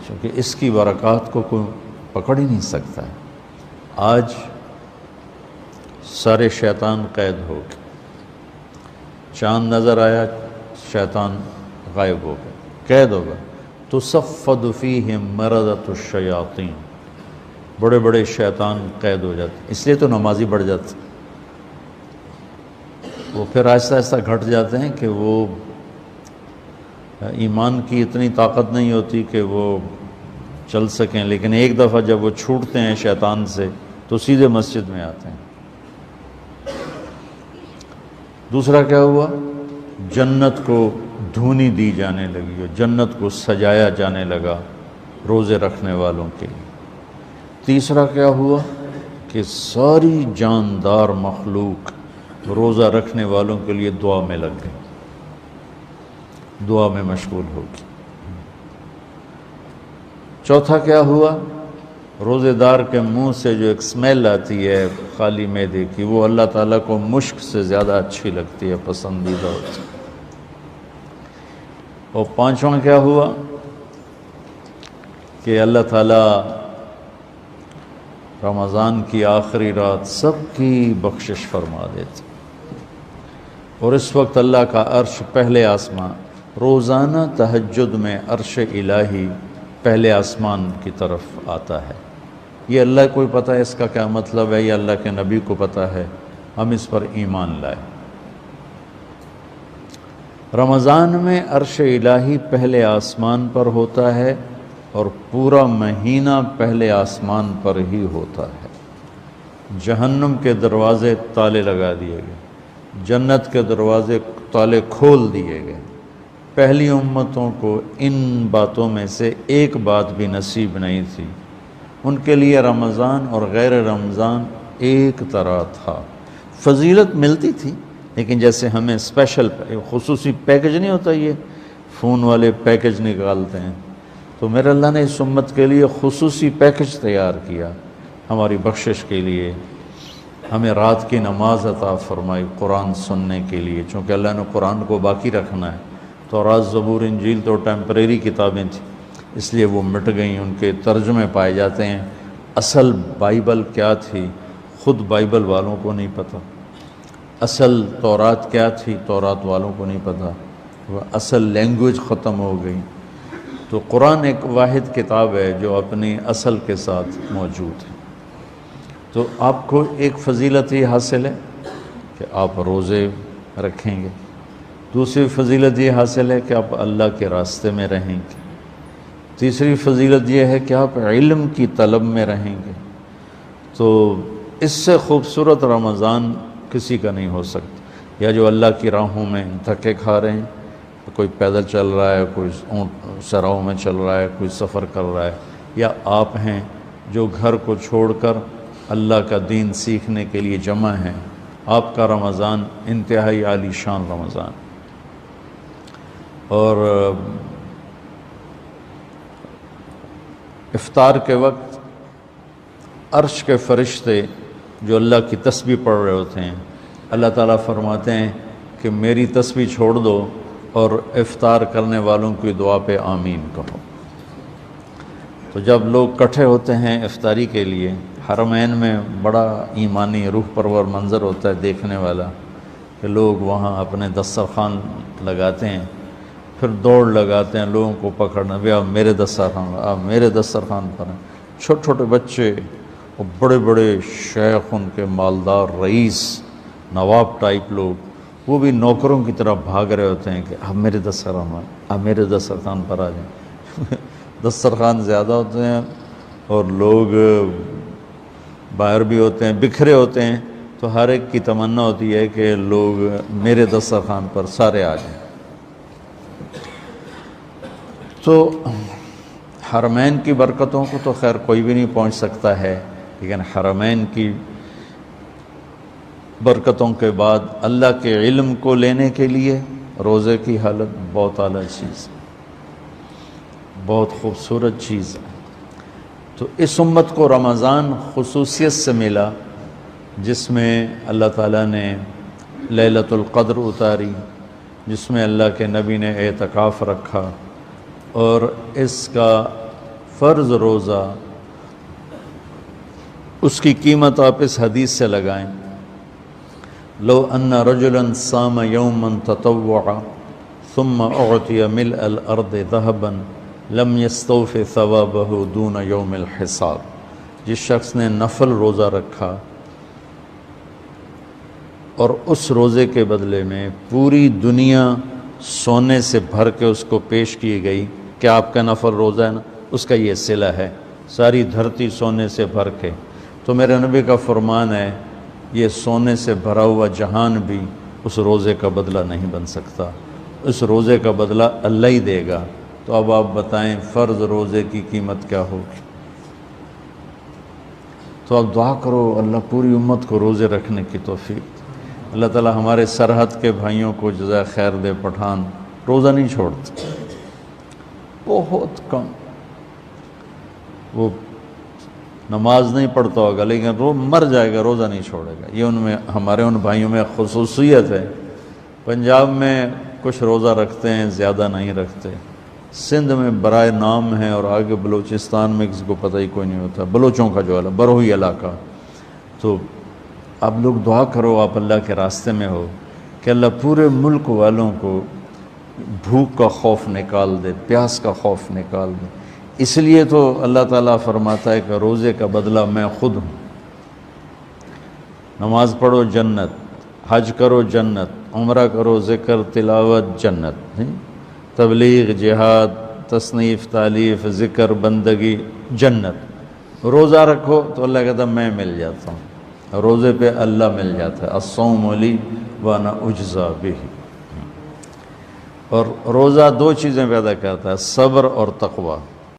چونکہ اس کی برکات کو کوئی پکڑ ہی نہیں سکتا ہے۔ آج سارے شیطان قید ہو گئے، چاند نظر آیا شیطان غائب ہو گئے، قید ہو گئے۔ تصفد فیہم مردۃ الشیاطین، بڑے بڑے شیطان قید ہو جاتے، اس لیے تو نمازی بڑھ جاتے، وہ پھر آہستہ آہستہ گھٹ جاتے ہیں کہ وہ ایمان کی اتنی طاقت نہیں ہوتی کہ وہ چل سکیں، لیکن ایک دفعہ جب وہ چھوٹتے ہیں شیطان سے تو سیدھے مسجد میں آتے ہیں۔ دوسرا کیا ہوا؟ جنت کو دھونی دی جانے لگی، جنت کو سجایا جانے لگا روزے رکھنے والوں کے لیے۔ تیسرا کیا ہوا کہ ساری جاندار مخلوق روزہ رکھنے والوں کے لیے دعا میں لگ گئی، دعا میں مشغول ہوگی۔ چوتھا کیا ہوا؟ روزے دار کے منہ سے جو ایک سمیل آتی ہے خالی معدے کی، وہ اللہ تعالیٰ کو مشک سے زیادہ اچھی لگتی ہے، پسندیدہ ہوتی ہے۔ اور پانچواں کیا ہوا کہ اللہ تعالیٰ رمضان کی آخری رات سب کی بخشش فرما دیتے، اور اس وقت اللہ کا عرش پہلے آسمان، روزانہ تہجد میں عرش الہی پہلے آسمان کی طرف آتا ہے۔ یہ اللہ کو پتہ ہے اس کا کیا مطلب ہے، یہ اللہ کے نبی کو پتہ ہے، ہم اس پر ایمان لائے۔ رمضان میں عرش الہی پہلے آسمان پر ہوتا ہے، اور پورا مہینہ پہلے آسمان پر ہی ہوتا ہے۔ جہنم کے دروازے تالے لگا دیے گئے، جنت کے دروازے تالے کھول دیے گئے۔ پہلی امتوں کو ان باتوں میں سے ایک بات بھی نصیب نہیں تھی، ان کے لیے رمضان اور غیر رمضان ایک طرح تھا۔ فضیلت ملتی تھی، لیکن جیسے ہمیں اسپیشل خصوصی پیکج نہیں ہوتا، یہ فون والے پیکج نکالتے ہیں، تو میرے اللہ نے اس امت کے لیے خصوصی پیکج تیار کیا ہماری بخشش کے لیے۔ ہمیں رات کی نماز عطا فرمائی قرآن سننے کے لیے، چونکہ اللہ نے قرآن کو باقی رکھنا ہے۔ تو رات زبور انجیل تو ٹیمپریری کتابیں تھیں، اس لیے وہ مٹ گئیں، ان کے ترجمے پائے جاتے ہیں۔ اصل بائبل کیا تھی خود بائبل والوں کو نہیں پتہ، اصل تورات کیا تھی تورات والوں کو نہیں پتہ، وہ اصل لینگویج ختم ہو گئی۔ تو قرآن ایک واحد کتاب ہے جو اپنی اصل کے ساتھ موجود ہے۔ تو آپ کو ایک فضیلت یہ حاصل ہے کہ آپ روزے رکھیں گے، دوسری فضیلت یہ حاصل ہے کہ آپ اللہ کے راستے میں رہیں گے، تیسری فضیلت یہ ہے کہ آپ علم کی طلب میں رہیں گے۔ تو اس سے خوبصورت رمضان کسی کا نہیں ہو سکتا۔ یا جو اللہ کی راہوں میں دھکے کھا رہے ہیں، کوئی پیدل چل رہا ہے، کوئی اونٹ سراؤں میں چل رہا ہے، کوئی سفر کر رہا ہے، یا آپ ہیں جو گھر کو چھوڑ کر اللہ کا دین سیکھنے کے لیے جمع ہیں، آپ کا رمضان انتہائی عالی شان رمضان۔ اور افطار کے وقت عرش کے فرشتے جو اللہ کی تسبیح پڑھ رہے ہوتے ہیں، اللہ تعالیٰ فرماتے ہیں کہ میری تسبیح چھوڑ دو اور افطار کرنے والوں کی دعا پہ آمین کہو۔ تو جب لوگ اکٹھے ہوتے ہیں افطاری کے لیے، حرمین میں بڑا ایمانی روح پرور منظر ہوتا ہے دیکھنے والا، کہ لوگ وہاں اپنے دسترخوان لگاتے ہیں، پھر دوڑ لگاتے ہیں لوگوں کو پکڑنا، بھی آپ میرے دسترخوان، آپ میرے دسترخوان پر ہیں۔ چھوٹے چھوٹے بچے اور بڑے بڑے شیخ، ان کے مالدار رئیس نواب ٹائپ لوگ، وہ بھی نوکروں کی طرح بھاگ رہے ہوتے ہیں کہ آپ میرے دسترخوان، آپ میرے دسترخوان پر آ جائیں۔ دسترخوان زیادہ ہوتے ہیں اور لوگ باہر بھی ہوتے ہیں، بکھرے ہوتے ہیں، تو ہر ایک کی تمنا ہوتی ہے کہ لوگ میرے دسترخوان پر سارے آ جائیں۔ تو حرمین کی برکتوں کو تو خیر کوئی بھی نہیں پہنچ سکتا ہے، لیکن حرمین کی برکتوں کے بعد اللہ کے علم کو لینے کے لیے روزے کی حالت بہت اعلیٰ چیز، بہت خوبصورت چیز ہے۔ تو اس امت کو رمضان خصوصیت سے ملا، جس میں اللہ تعالیٰ نے لیلۃ القدر اتاری، جس میں اللہ کے نبی نے اعتکاف رکھا، اور اس کا فرض روزہ، اس کی قیمت آپ اس حدیث سے لگائیں، لو ان رجلا صام یوما تطوعا ثم اعطی ملء الارض ذهبا لم يستوف ثوابه دون یوم الحساب۔ جس شخص نے نفل روزہ رکھا اور اس روزے کے بدلے میں پوری دنیا سونے سے بھر کے اس کو پیش کی گئی، کہ آپ کا نفل روزہ ہے نا، اس کا یہ صلہ ہے، ساری دھرتی سونے سے بھر کے، تو میرے نبی کا فرمان ہے یہ سونے سے بھرا ہوا جہان بھی اس روزے کا بدلہ نہیں بن سکتا، اس روزے کا بدلہ اللہ ہی دے گا۔ تو اب آپ بتائیں فرض روزے کی قیمت کیا ہوگی؟ تو اب دعا کرو اللہ پوری امت کو روزے رکھنے کی توفیق۔ اللہ تعالی ہمارے سرحد کے بھائیوں کو جزائے خیر دے۔ پٹھان روزہ نہیں چھوڑتے، بہت کم، وہ نماز نہیں پڑھتا ہوگا لیکن وہ مر جائے گا روزہ نہیں چھوڑے گا۔ یہ ان میں ہمارے ان بھائیوں میں خصوصیت ہے۔ پنجاب میں کچھ روزہ رکھتے ہیں، زیادہ نہیں رکھتے۔ سندھ میں برائے نام ہے، اور آگے بلوچستان میں کسی کو پتہ ہی کوئی نہیں ہوتا، بلوچوں کا جو بروہی علاقہ۔ تو آپ لوگ دعا کرو، آپ اللہ کے راستے میں ہو، کہ اللہ پورے ملک والوں کو بھوک کا خوف نکال دے، پیاس کا خوف نکال دے۔ اس لیے تو اللہ تعالیٰ فرماتا ہے کہ روزے کا بدلہ میں خود ہوں۔ نماز پڑھو جنت، حج کرو جنت، عمرہ کرو، ذکر تلاوت جنت، تبلیغ، جہاد، تصنیف، تالیف، ذکر، بندگی جنت۔ روزہ رکھو تو اللہ کہتا ہے میں مل جاتا ہوں، روزے پہ اللہ مل جاتا ہے۔ الصوم لی وانا اجزا بہ۔ اور روزہ دو چیزیں پیدا کرتا ہے، صبر اور تقوی۔